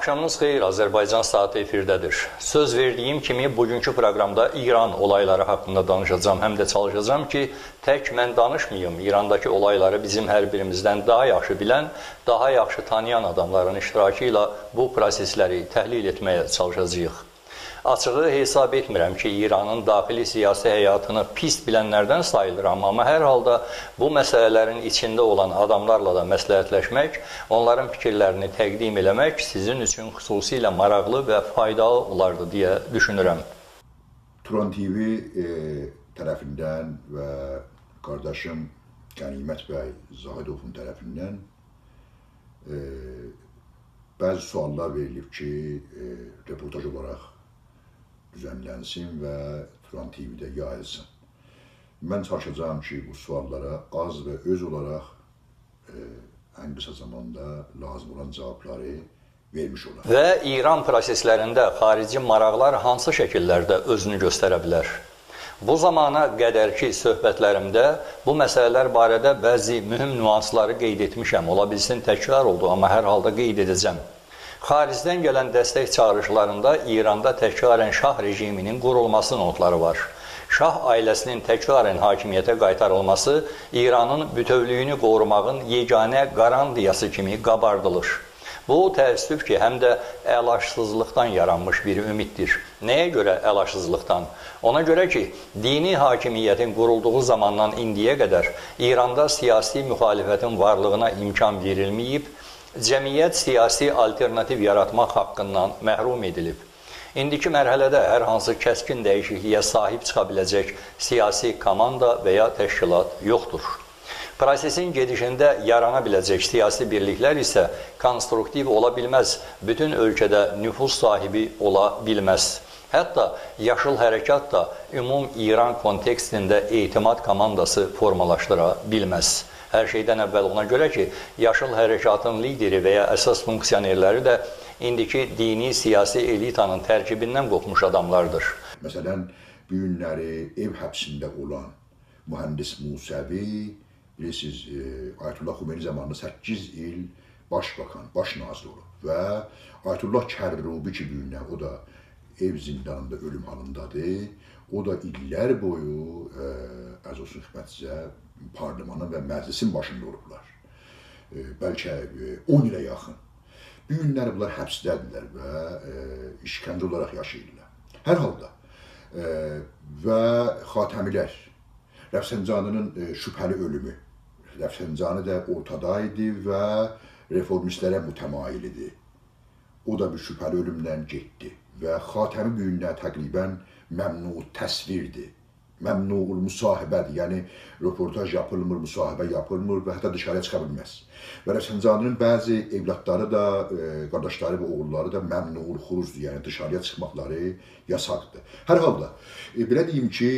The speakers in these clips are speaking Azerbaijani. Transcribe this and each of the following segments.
Axşamınız xeyir, Azərbaycan saatı efirdədir. Söz verdiyim kimi bugünkü proqramda İran olayları haqqında danışacağım. Həm də çalışacağım ki, tək mən danışmayım. İrandakı olayları bizim hər birimizdən daha yaxşı bilən, daha yaxşı tanıyan adamların iştirakı ilə bu prosesləri təhlil etməyə çalışacağıq. Açığı hesab etmirəm ki, İranın daxili siyasi həyatını pis bilənlərdən sayılıram, amma hər halda bu məsələlərin içində olan adamlarla da məsləhətləşmək, onların fikirlərini təqdim eləmək sizin üçün xüsusilə maraqlı və faydalı olardı deyə düşünürəm. Turan TV tərəfindən və qardaşım Qənimət bəy Zahidovun tərəfindən bəzi suallar verilib ki, reportaj olaraq düzənlənsin və Turan TV-də yayılsın. Mən çalışacağım ki, bu suallara az və öz olaraq ən qısa zamanda lazım olan cavabları vermiş olar. Və İran proseslərində xarici maraqlar hansı şəkillərdə özünü göstərə bilər? Bu zamana qədərki söhbətlərimdə bu məsələlər barədə bəzi mühüm nüansları qeyd etmişəm. Ola bilsin təkrar oldu, amma hər halda qeyd edəcəm. Xaricdən gələn dəstək çağırışlarında İranda təkrarən şah rejiminin qurulması notları var. Şah ailəsinin təkrarən hakimiyyətə qaytarılması İranın bütövlüyünü qorumağın yeganə qarantiyası kimi qabardılır. Bu təəssüf ki, həm də əlaşsızlıqdan yaranmış bir ümiddir. Nəyə görə əlaşsızlıqdan? Ona görə ki, dini hakimiyyətin qurulduğu zamandan indiyə qədər İranda siyasi müxalifətin varlığına imkan verilməyib, cəmiyyət siyasi alternativ yaratmaq haqqından məhrum edilib. İndiki mərhələdə hər hansı kəskin dəyişikliyə sahib çıxa biləcək siyasi komanda və ya təşkilat yoxdur. Prosesin gedişində yarana biləcək siyasi birliklər isə konstruktiv ola bilməz, bütün ölkədə nüfuz sahibi ola bilməz. Hətta Yaşıl Hərəkat da ümum İran kontekstində etimad komandası formalaşdıra bilməz. Hər şeydən əvvəl ona görə ki, Yaşıl Hərəkatın lideri və ya əsas funksionerləri də indiki dini siyasi elitanın tərkibindən qopmuş adamlardır. Məsələn, bu günləri ev həbsində olan mühəndis Musəvi, bilirsiniz, Ayətullah Xümeyni zamanında 8 il başbakan, baş nazir olub və Ayətullah Kərrubi ki, bu günlər, o da ev zindanında ölüm halındadır. O da illər boyu, əziz olsun xidmətinizə, parlamentin və məclisin başında olublar. Bəlkə 10 ilə yaxın. Bu günlər bunlar həbsdədirlər və işgəncə olaraq yaşayırlar. Hər halda və Xatəmilər, Rəfsəncaninin şübhəli ölümü, Rəfsəncanı da ortada idi və reformistlərə mütəmayil idi. O da bir şübhəli ölümlə getdi və Xatəmi bu günlər təqribən məmnu təsvirdir. Məmnu'ul müsahibədir, yəni röportaj yapılmır, müsahibə yapılmır və hətta dışarıya çıxa bilməz. Və Rəfsəncaninin bəzi evlatları da, qardaşları və oğulları da məmnu'ul xuruzdur, yəni dışarıya çıxmaqları yasaqdır. Hər halda, belə deyim ki,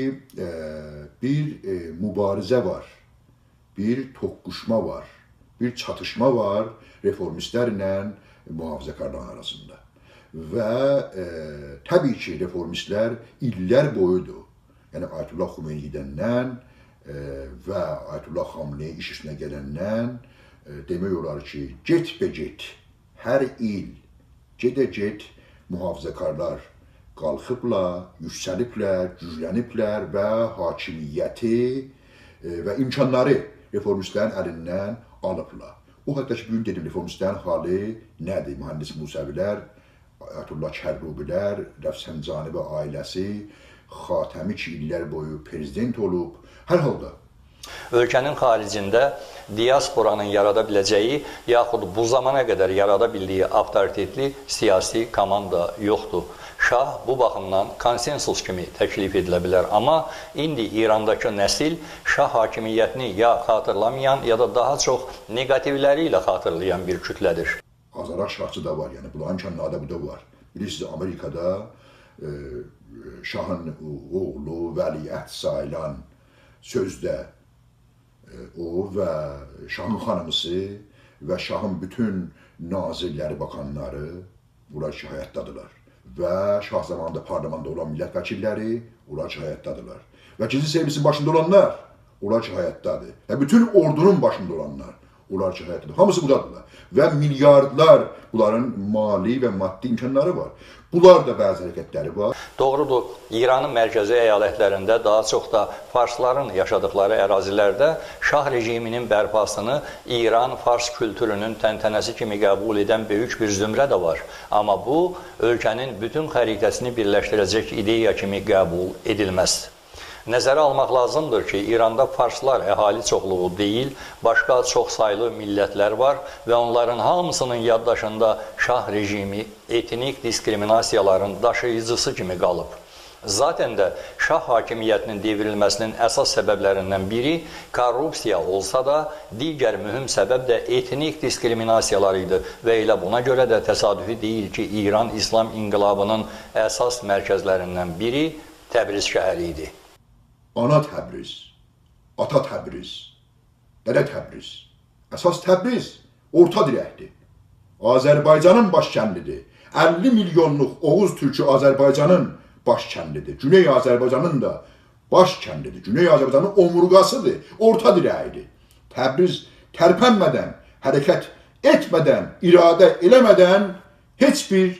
bir mübarizə var, bir toqquşma var, bir çatışma var reformistlərlə mühafizəkarlar arasında. Və təbii ki, reformistlər illər boyudur. Yəni Ayətullah Xümeyni gedəndən və Ayətullah Xamenei iş üstünə gələndən demək olar ki, get-be-get, hər il gedə-get mühafizəkarlar qalxıblar, yüksəliblər, gücləniblər və hakimiyyəti və imkanları reformistlərin əlindən alıblar. O hətta ki, bugün dedim, reformistlərin halı nədir? Mühəndis Musəvilər, Ayətullah Kərrubilər, Rəfsəncani və ailəsi, Xatəmi ki, illər boyu prezident olub. Hər halda ölkənin xaricində diasporanın yarada biləcəyi, yaxud bu zamana qədər yarada bildiyi avtoritetli siyasi komanda yoxdur. Şah bu baxımdan konsensus kimi təklif edilə bilər. Amma indi İrandakı nəsil şah hakimiyyətini ya xatırlamayan, ya da daha çox negativləri ilə xatırlayan bir kütlədir. Azaraq şahçı da var, yəni bunların kənarında bu da var. Bilirsiniz, Amerikada şahın oğlu vəliəhd sayılan sözdə o və şahın xanımısı və şahın bütün nazirləri, bakanları bunlar ki, həyatdadırlar. Və şah zamanında parlamento olan millət vəkilləri onlar ki, həyatdadırlar. Və gizli servisin başında olanlar onlar ki, həyatdadır. Və bütün ordunun başında olanlar Onlar ki, həyatda. Hamısı buradırlar. Və milyardlar bunların mali və maddi imkanları var. Bunlar da bəzi hərəkətləri var. Doğrudur, İranın mərkəzi əyalətlərində, daha çox da farsların yaşadıkları ərazilərdə şah rejiminin bərpasını İran fars kültürünün təntənəsi kimi qəbul edən böyük bir zümrə də var. Amma bu, ölkənin bütün xəritəsini birləşdirəcək ideya kimi qəbul edilməz. Nəzərə almaq lazımdır ki, İranda farslar əhali çoxluğu deyil, başqa çox saylı millətlər var və onların hamısının yaddaşında şah rejimi etnik diskriminasiyaların daşıyıcısı kimi qalıb. Zaten də şah hakimiyyətinin devrilməsinin əsas səbəblərindən biri korrupsiya olsa da, digər mühüm səbəb də etnik diskriminasiyalar idi və elə buna görə də təsadüfi deyil ki, İran İslam inqilabının əsas mərkəzlərindən biri Təbriz şəhəri idi. Ana Təbriz, ata Təbriz, dədə Təbriz, əsas Təbriz orta dirəkdir. Azərbaycanın baş kəndidir. 50 milyonluq Oğuz türkü Azərbaycanın baş kəndidir. Güney Azərbaycanın da baş kəndidir. Güney Azərbaycanın omurqasıdır, orta dirəyidir. Təbriz tərpənmədən, hərəkət etmədən, iradə eləmədən heç bir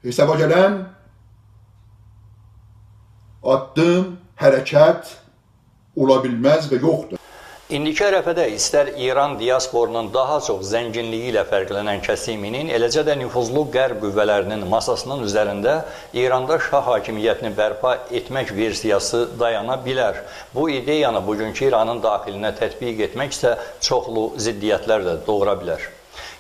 hesaba gələn addım, hərəkət ola bilməz və yoxdur. İndiki ərəfədə istər İran diasporunun daha çox zənginliyi ilə fərqlənən kəsiminin, eləcə də nüfuzlu qərb qüvvələrinin masasının üzərində İranda şah hakimiyyətini bərpa etmək versiyası dayana bilər. Bu ideyanı bugünkü İranın daxilinə tətbiq etmək isə çoxlu ziddiyyətlər də doğura bilər.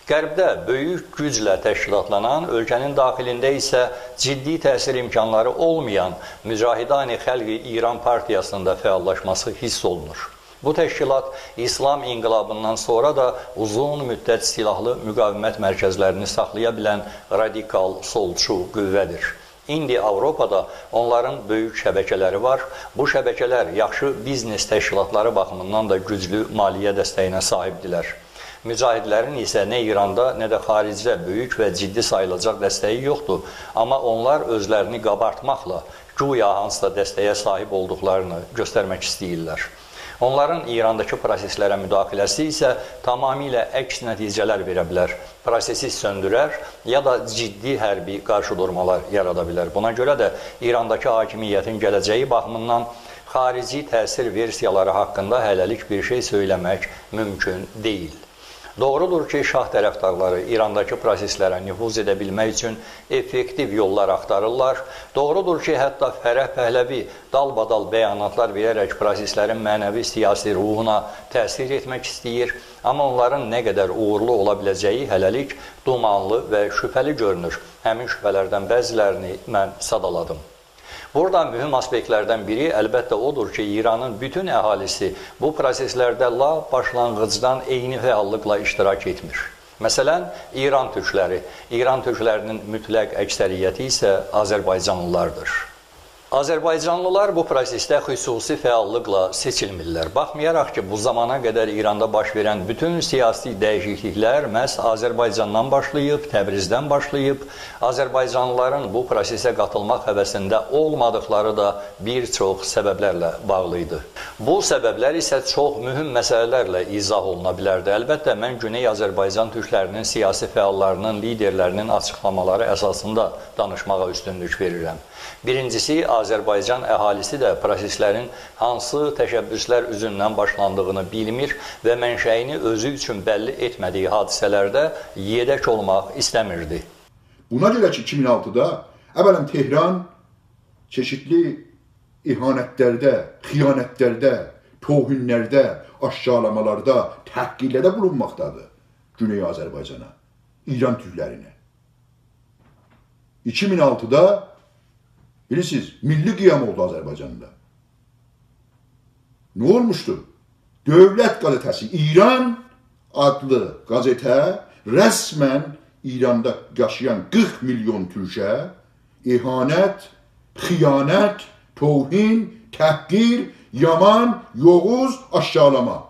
Qərbdə böyük güclə təşkilatlanan, ölkənin daxilində isə ciddi təsir imkanları olmayan Mücahidani Xəlqi İran partiyasının da fəallaşması hiss olunur. Bu təşkilat İslam inqilabından sonra da uzun müddət silahlı müqavimət mərkəzlərini saxlaya bilən radikal solçu qüvvədir. İndi Avropada onların böyük şəbəkələri var. Bu şəbəkələr yaxşı biznes təşkilatları baxımından da güclü maliyyə dəstəyinə sahibdirlər. Mücahidlərin isə nə İranda, nə də xaricdə böyük və ciddi sayılacaq dəstəyi yoxdur. Amma onlar özlərini qabartmaqla, güya hansısa dəstəyə sahib olduqlarını göstərmək istəyirlər. Onların İrandakı proseslərə müdaxiləsi isə tamamilə əks nəticələr verə bilər. Prosesi söndürər ya da ciddi hərbi qarşıdurmalar yarada bilər. Buna görə də İrandakı hakimiyyətin gələcəyi baxımından xarici təsir versiyaları haqqında hələlik bir şey söyləmək mümkün deyil. Doğrudur ki, şah tərəfdarları İrandakı proseslərə nüfuz edə bilmək üçün effektiv yollar axtarırlar. Doğrudur ki, hətta Fərəh Pəhləvi dalbadal bəyanatlar verərək proseslərin mənəvi siyasi ruhuna təsir etmək istəyir. Amma onların nə qədər uğurlu ola biləcəyi hələlik dumanlı və şübhəli görünür. Həmin şübhələrdən bəzilərini mən sadaladım. Buradan mühüm aspektlərdən biri əlbəttə odur ki, İranın bütün əhalisi bu proseslərdə başlanğıcdan eyni fəallıqla iştirak etmir. Məsələn, İran türklərinin mütləq əksəriyyəti isə Azərbaycanlılardır. Azərbaycanlılar bu prosesdə xüsusi fəallıqla seçilmirlər. Baxmayaraq ki, bu zamana qədər İranda baş verən bütün siyasi dəyişikliklər məhz Azərbaycandan başlayıb, Təbrizdən başlayıb, Azərbaycanlıların bu prosesə qatılmaq həvəsində olmadıqları da bir çox səbəblərlə bağlı idi. Bu səbəblər isə çox mühüm məsələlərlə izah oluna bilərdi. Əlbəttə, mən Güney Azərbaycan türklərinin siyasi fəallarının, liderlərinin açıqlamaları əsasında danışmağa üstünlük verirəm. Birincisi, Azərbaycan əhalisi də proseslərin hansı təşəbbüslər üzündən başlandığını bilmir və mənşəyini özü üçün bəlli etmədiyi hadisələrdə yedək olmaq istəmirdi. Buna görə ki, 2006-da əvvələn Tehran çeşitli ihanətlərdə, xiyanətlərdə, tohinlərdə, aşağılamalarda, təhqirlərdə bulunmaqdadır Güney Azərbaycana, İran türklərinə. 2006-da bilirsiniz, milli qiyam oldu Azərbaycanda. Nə olmuşdu? Dövlət qazetəsi İran adlı qazetə rəsmən İranda yaşayan 40 milyon türkə ihanət, xiyanət, tohin, təhqir, yaman, yoğuz, aşağılama.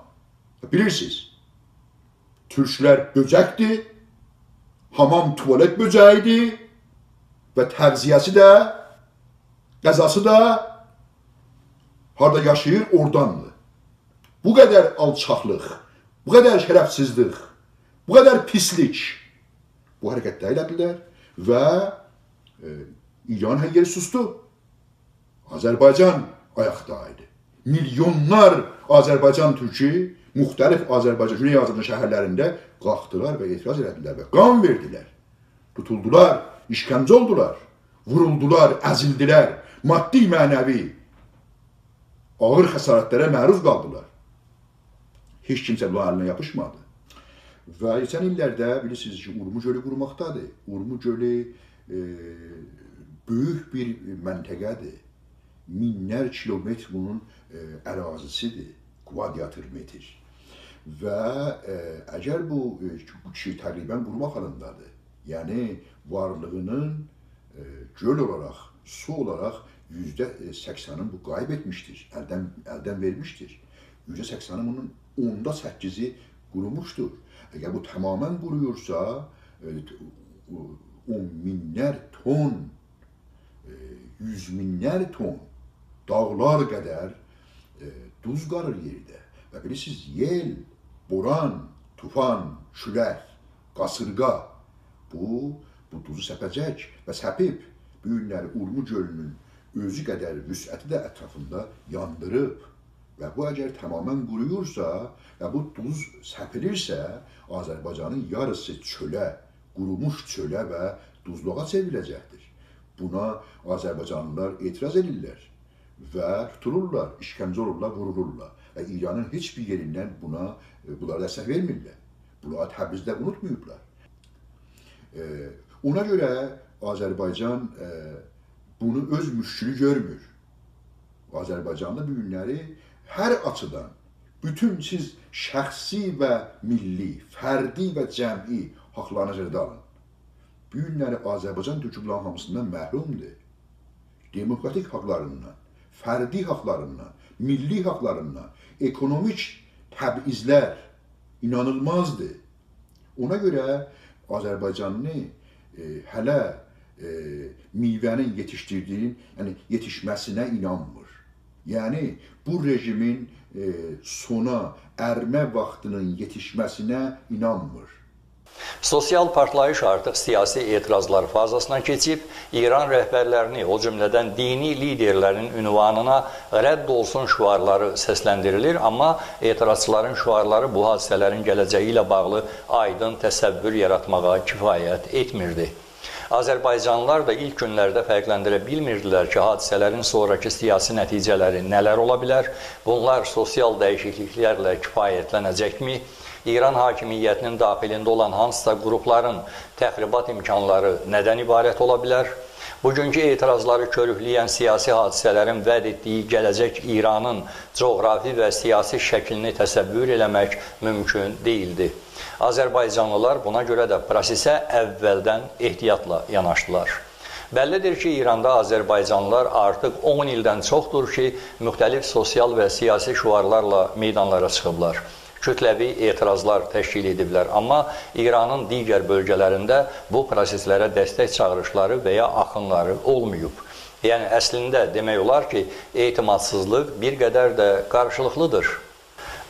Bilirsiniz, türklər böcəkdir, hamam tuvalet böcəyidir və təğziyəsi də, qəzası da harada yaşayır, oradandır. Bu qədər alçaqlıq, bu qədər şərəfsizlik, bu qədər pislik bu hərəkətdə elədilər və İran hər yeri sustu. Azərbaycan ayaqdaydı. Milyonlar Azərbaycan türkü müxtəlif Azərbaycan, Güney Azərbaycan şəhərlərində qalxdılar və etiraz elədilər və qan verdilər. Tutuldular, işgəncə oldular, vuruldular, əzildilər, maddi, mənəvi ağır xəsarətlərə məruz qaldılar. Heç kimsə bu əlinə yapışmadı. Və keçən illərdə bilirsiniz ki, Urmu gölü qurmaqdadır. Urmu gölü böyük bir məntəqədir. Minlər kilometr bunun ərazisidir, kvadratır metr. Və əgər bu kişi təqribən qurmaq halındadır, yəni varlığının göl olaraq, su olaraq %80'ını bu qayb etmişdir, əldən vermişdir. %80'ı bunun 8'i qurumuşdur. Əgər bu tamamen quruyursa, 10 minlər ton, 100 minlər ton, dağlar qədər duz qarır yerdə. Və bilirsiniz, yel, boran, tufan, külək, qasırğa bu duzu səpəcək və səpib bu günləri Urmu gölünün özü qədər vüsəti də ətrafında yandırıb. Və bu əgər tamamen quruyursa və bu duz səpilirsə, Azərbaycanın yarısı çölə, qurumuş çölə və duzluğa çevriləcəkdir. Buna Azərbaycanlılar etiraz edirlər və tutulurlar, işgəncə olurlar, vurulurlar. Və İranın heç bir yerindən bunlara dəstək vermirlər. Bunları Təbrizdə unutmayıblar. Ona görə Azərbaycan bunu öz müşkülü görmür. Azərbaycanlı bu günləri hər açıdan bütün siz şəxsi və milli, fərdi və cəmi haqlarını nəzərdə alın. Bu günləri Azərbaycan türklərinin hamısından məhrumdur. Demokratik haqlarından, fərdi haqlarından, milli haqlarından, ekonomik təbizlər inanılmazdır. Ona görə Azərbaycanlı hələ meyvənin yetişdirdiyin, yəni yetişməsinə inanmır. Yəni bu rejimin sona ərmə vaxtının yetişməsinə inanmır. Sosial partlayış artıq siyasi etirazlar fazasına keçib, İran rəhbərlərini, o cümlədən dini liderlərin ünvanına rədd olsun şüarları səsləndirilir, amma etirazçıların şüarları bu hadisələrin gələcəyi ilə bağlı aydın təsəvvür yaratmağa kifayət etmirdi. Azərbaycanlılar da ilk günlərdə fərqləndirə bilmirdilər ki, hadisələrin sonraki siyasi nəticələri nələr ola bilər, bunlar sosial dəyişikliklərlə kifayətlənəcəkmi? İran hakimiyyətinin daxilində olan hansısa qrupların təxribat imkanları nədən ibarət ola bilər? Bugünkü etirazları körükləyən siyasi hadisələrin vəd etdiyi gələcək İranın coğrafi və siyasi şəklini təsəvvür eləmək mümkün deyildi. Azərbaycanlılar buna görə də prosesə əvvəldən ehtiyatla yanaşdılar. Bəllidir ki, İranda Azərbaycanlılar artıq 10 ildən çoxdur ki, müxtəlif sosial və siyasi şüarlarla meydanlara çıxıblar. Kütləvi etirazlar təşkil ediblər. Amma İranın digər bölgələrində bu proseslərə dəstək çağırışları və ya axınları olmayıb. Yəni, əslində demək olar ki, etimadsızlıq bir qədər də qarşılıqlıdır.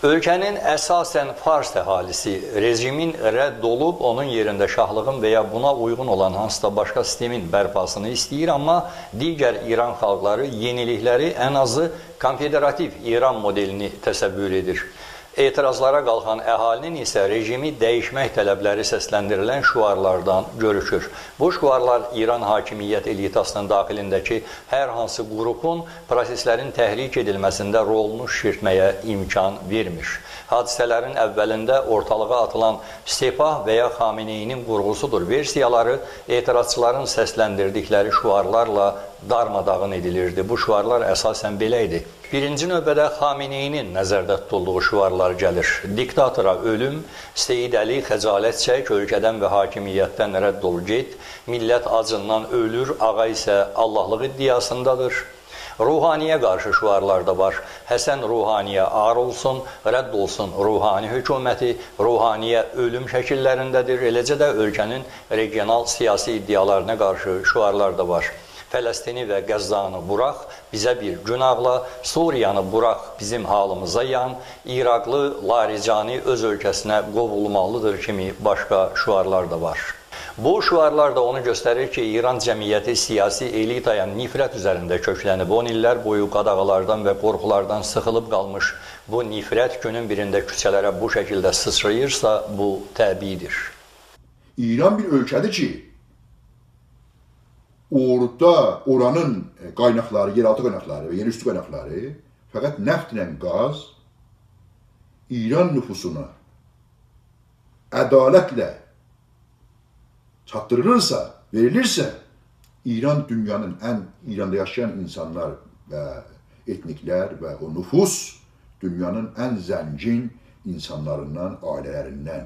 Ölkənin əsasən fars əhalisi rejimin rədd olub, onun yerində şahlığın və ya buna uyğun olan hansısa başqa sistemin bərpasını istəyir, amma digər İran xalqları yenilikləri ən azı konfederativ İran modelini təsəvvür edir. Etirazlara qalxan əhalinin isə rejimi dəyişmək tələbləri səsləndirilən şüarlardan görüşür. Bu şüarlar İran hakimiyyət elitasının daxilindəki hər hansı qrupun proseslərin təhrik edilməsində rolunu şişirtməyə imkan vermiş. Hadisələrin əvvəlində ortalığa atılan Sepah və ya Xameneyinin qurğusudur versiyaları etirazçıların səsləndirdikləri şüarlarla darmadağın edilirdi. Bu şüarlar əsasən belə idi. Birinci növbədə Xameneyinin nəzərdə tutulduğu şüarlar gəlir. Diktatora ölüm, Seyid Əli xəcalət çək, ölkədən və hakimiyyətdən rədd ol get, millət acından ölür, ağa isə Allahlıq iddiasındadır. Ruhaniyə qarşı şüarlar da var. Həsən Ruhaniyə ar olsun, rədd olsun ruhani hökuməti, ruhaniyə ölüm şəkillərindədir. Eləcə də ölkənin regional siyasi iddialarına qarşı şüarlar da var. Fələstini və Qəzzanı burax, bizə bir günahla, Suriyanı burax, bizim halımıza yan, İraqlı Laricani öz ölkəsinə qovulmalıdır kimi başqa şüarlar da var. Bu şüarlar da onu göstərir ki, İran cəmiyyəti siyasi elitaya nifrət üzərində köklənib. 10 illər boyu qadağalardan və qorxulardan sıxılıb qalmış. Bu nifrət günün birində küçələrə bu şəkildə sıçrayırsa, bu təbiidir. İran bir ölkədir ki, orada oranın qaynaqları, yeraltı qaynaqları və yerüstü qaynaqları fəqət nəftlə qaz İran nüfusuna ədalətlə çatdırılırsa, verilirsə, İran dünyanın İranda yaşayan insanlar və etniklər və o nüfus dünyanın ən zəngin insanlarından, ailələrindən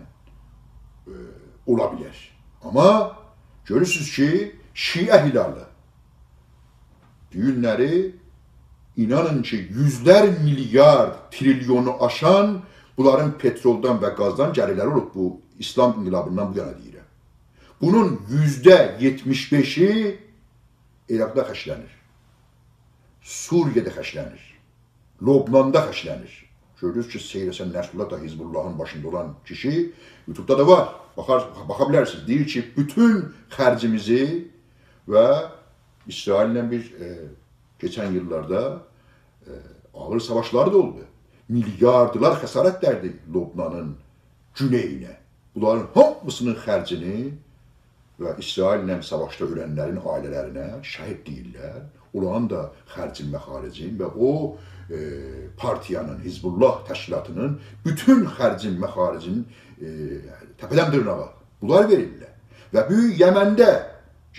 ola bilər. Amma görürsünüz ki, Şiə hilalı düyünləri inanın ki, yüzlər milyard, trilyonu aşan bunların petroldan və qazdan gəlirləri olub bu İslam inqilabından bu yana deyirəm. Bunun %75'i İraqda xərclənir, Suriyədə xərclənir, Lobnanda xərclənir. Gördünüz ki, Seyr Həsən Nəsrullah da Hizbullahın başında olan kişi YouTube'da da var. Baxa bilərsiniz. Deyir ki, bütün xərcimizi və İsraillə bir geçən yıllarda ağır savaşları da oldu. Milyardılar xəsarət dərdi Lobnanın güneyinə. Bunların hamısının xərcini və İsraillə savaşda ölənlərin ailələrinə şəhid deyirlər. Onların da xərcin və xaricin və o partiyanın, Hizbullah təşkilatının bütün xərcin və xaricin təpədən dırnağa bunlar verirlər. Və böyük Yəməndə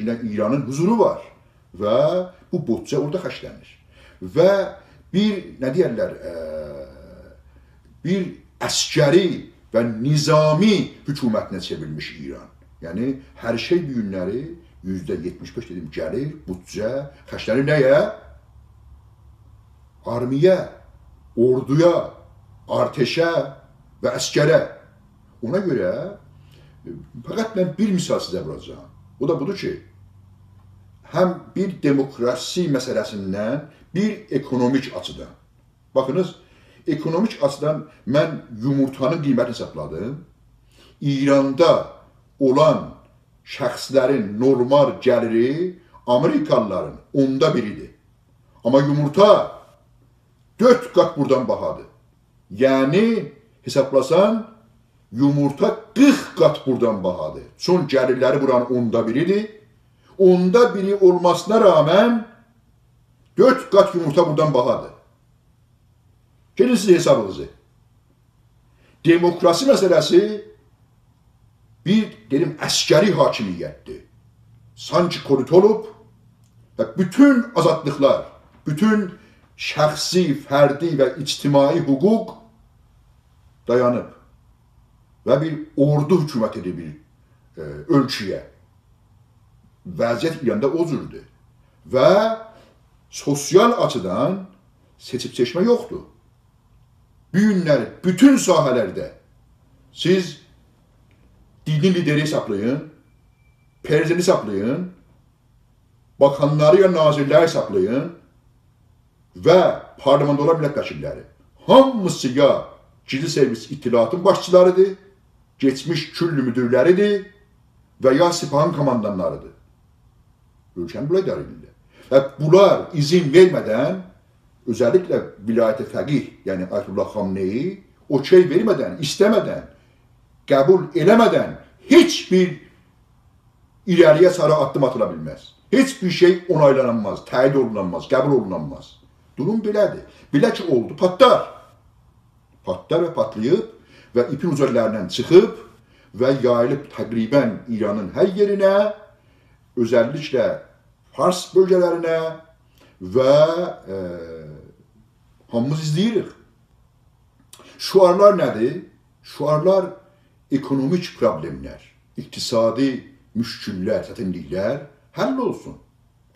İranın huzuru var və bu bütçə orada xərclənir. Və bir, nə deyərlər, bir əskəri və nizami hökumətinə çevrilmiş İran. Yəni, hər şey bu günləri %75 dedim gəlir, bütçə xərclənir nəyə? Armiyə, orduya, arteşə və əskərə. Ona görə, fəqət mən bir misal sizə vuracağım. O da budur ki, həm bir demokrasi məsələsindən, bir ekonomik açıdan. Baxınız, ekonomik açıdan mən yumurtanın qiymətini hesapladım. İranda olan şəxslərin normal gəliri Amerikalıların 1/10'idir. Amma yumurta 4 qat buradan bahadır. Yəni, hesaplasan, yumurta 40 qat buradan bahadır. Son gəlirləri buranın 1/10'idir. 1/10 olmasına rağmen 4 qat yumurta buradan bahadır. Gelin sizin hesabınızı. Demokrasi məsələsi bir, dedim, əskəri hakimiyyətdir. Sanki korit olub və bütün azadlıqlar, bütün şəxsi, fərdi və ictimai hüquq dayanıb və bir ordu hökumət edir bir ölkəyə. Vəziyyət İranda o cürdür və sosial açıdan seçib seçmə yoxdur. Bu günləri bütün sahələrdə siz dini lideri hesablayın, prezidenti hesablayın, bakanları ya nazirləri hesablayın və parlamento olan millət vəkilləri. Hamısı ya gizli servis ittilatın başçılarıdır, geçmiş küllü müdürləridir və ya Sipahın komandanlarıdır. Ölkəni bunlar idarə edirlər. Və bunlar izin vermədən, özellikle vilayət-i fəqih, yəni Ayətullah Xamneyi, okey vermədən, istəmədən, qəbul eləmədən heç bir irəliyə sarı addım atıla bilməz. Heç bir şey onaylanamaz, təyid olunamaz, qəbul olunamaz. Durum belədir. Belə ki oldu, patlar. Patlar və patlayıb və ipin uclarından çıxıb və yayılıb təqribən İranın hər yerinə, özellikle Fars bölgələrinə və hamımız izləyirik. Şuarlar nədir? Şuarlar ekonomik problemlər, iqtisadi müşküllər, çətinliklər həll olsun.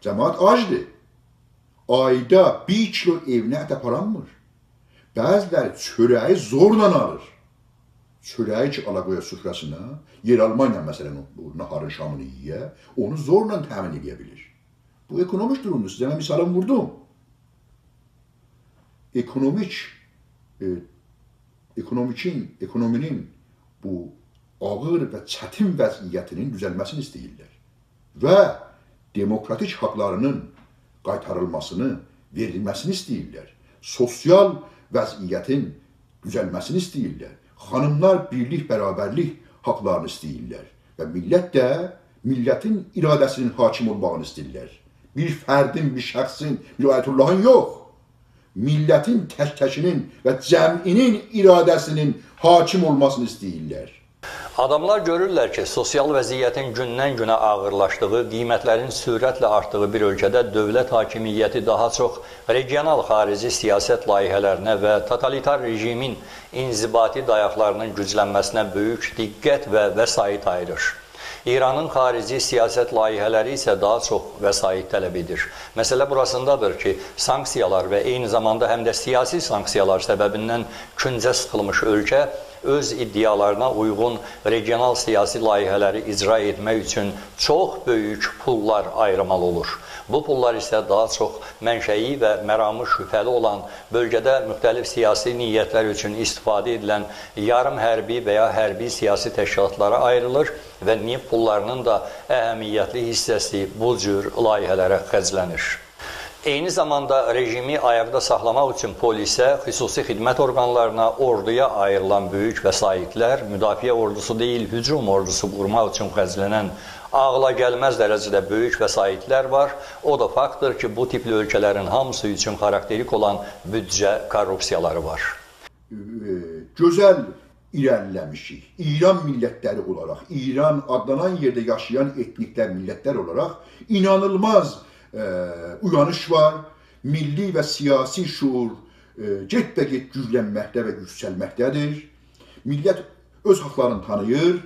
Cəmaat acdır. Ayda 1 kilo evinə ət aparanmır. Bəziləri çörəyi zorla alır. Çörəyi ki, ala qoya süfrəsina, yer almayla məsələn, naharın şamını yiyə, onu zorla təmin edə bilir. Bu ekonomik durumdur. Sizə mən misalım vurdum. Ekonominin bu ağır və çətin vəziyyətinin düzəlməsini istəyirlər. Və demokratik haqlarının qaytarılmasını, verilməsini istəyirlər. Sosial vəziyyətin düzəlməsini istəyirlər. Xanımlar birlik, bərabərlik haqlarını istəyirlər. Və millət də millətin iradəsinin hakim olmağını istəyirlər. Bir fərdin, bir şəxsin, bir ayətullahın yox. Millətin tək-təkinin və cəminin iradəsinin hakim olmasını istəyirlər. Adamlar görürlər ki, sosial vəziyyətin gündən-günə ağırlaşdığı, qiymətlərin sürətlə artdığı bir ölkədə dövlət hakimiyyəti daha çox regional xarici siyasət layihələrinə və totalitar rejimin inzibati dayaqlarının güclənməsinə böyük diqqət və vəsait ayırır. İranın xarici siyasət layihələri isə daha çox vəsait tələb edir. Məsələ burasındadır ki, sanksiyalar və eyni zamanda həm də siyasi sanksiyalar səbəbindən küncə sıxılmış ölkə öz iddialarına uyğun regional siyasi layihələri icra etmək üçün çox böyük pullar ayırmalı olur. Bu pullar isə daha çox mənşəyi və məramı şübhəli olan, bölgədə müxtəlif siyasi niyyətlər üçün istifadə edilən yarım hərbi və ya hərbi siyasi təşkilatlara ayrılır və neft pullarının da əhəmiyyətli hissəsi bu cür layihələrə xərclənir. Eyni zamanda rejimi ayaqda saxlamaq üçün polisə, xüsusi xidmət orqanlarına, orduya ayrılan böyük vəsaitlər, müdafiə ordusu deyil, hücum ordusu qurmaq üçün xərclənən ağla gəlməz dərəcədə böyük vəsaitlər var. O da faktdır ki, bu tipli ölkələrin hamısı üçün xarakterik olan büdcə korrupsiyaları var. Gözəl irəliləmişik. İran millətləri olaraq, İran adlanan yerdə yaşayan etniklər, millətlər olaraq inanılmaz uyanış var, milli və siyasi şuur get-bə-get güclənməkdə və yüksəlməkdədir. Millət öz haqlarını tanıyır,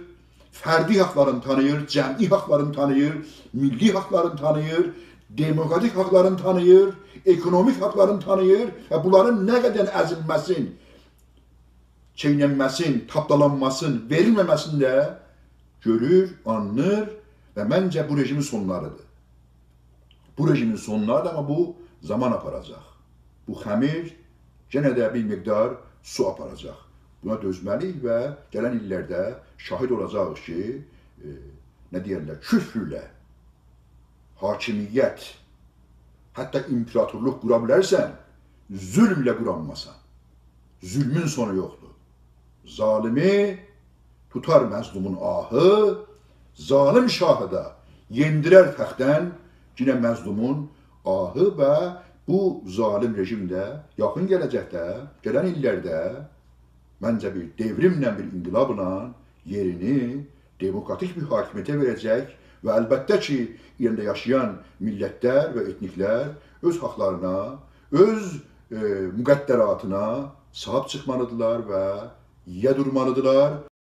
fərdi haqlarını tanıyır, cəmi haqlarını tanıyır, milli haqlarını tanıyır, demokratik haqlarını tanıyır, ekonomik haqlarını tanıyır və bunların nə qədər əzilməsin, çeynənməsin, tapdalanmasın, verilməməsini də görür, anlar və məncə bu rejimin sonlarıdır. Bu rejimin sonlarıdır, amma bu zaman aparacaq. Bu xəmir yenə də bir miqdar su aparacaq. Buna dözməliyik və gələn illərdə şahid olacağıq ki, nə deyərlər, küfrlə, hakimiyyət, hətta imperatorluq qura bilərsən, zülmlə quranmasan. Zülmün sonu yoxdur. Zalimi tutar məzlumun ahı, zalim şahı da yendirər təxtdən yine məzlumun ahı və bu zalim rejim də yaxın gələcəkdə, gələn illərdə məncə bir devrimlə, bir inqilabla yerini demokratik bir hakimiyyətə verəcək və əlbəttə ki, yerində yaşayan millətlər və etniklər öz haqlarına, öz müqəddəratına sahib çıxmalıdırlar və yiyə durmalıdırlar.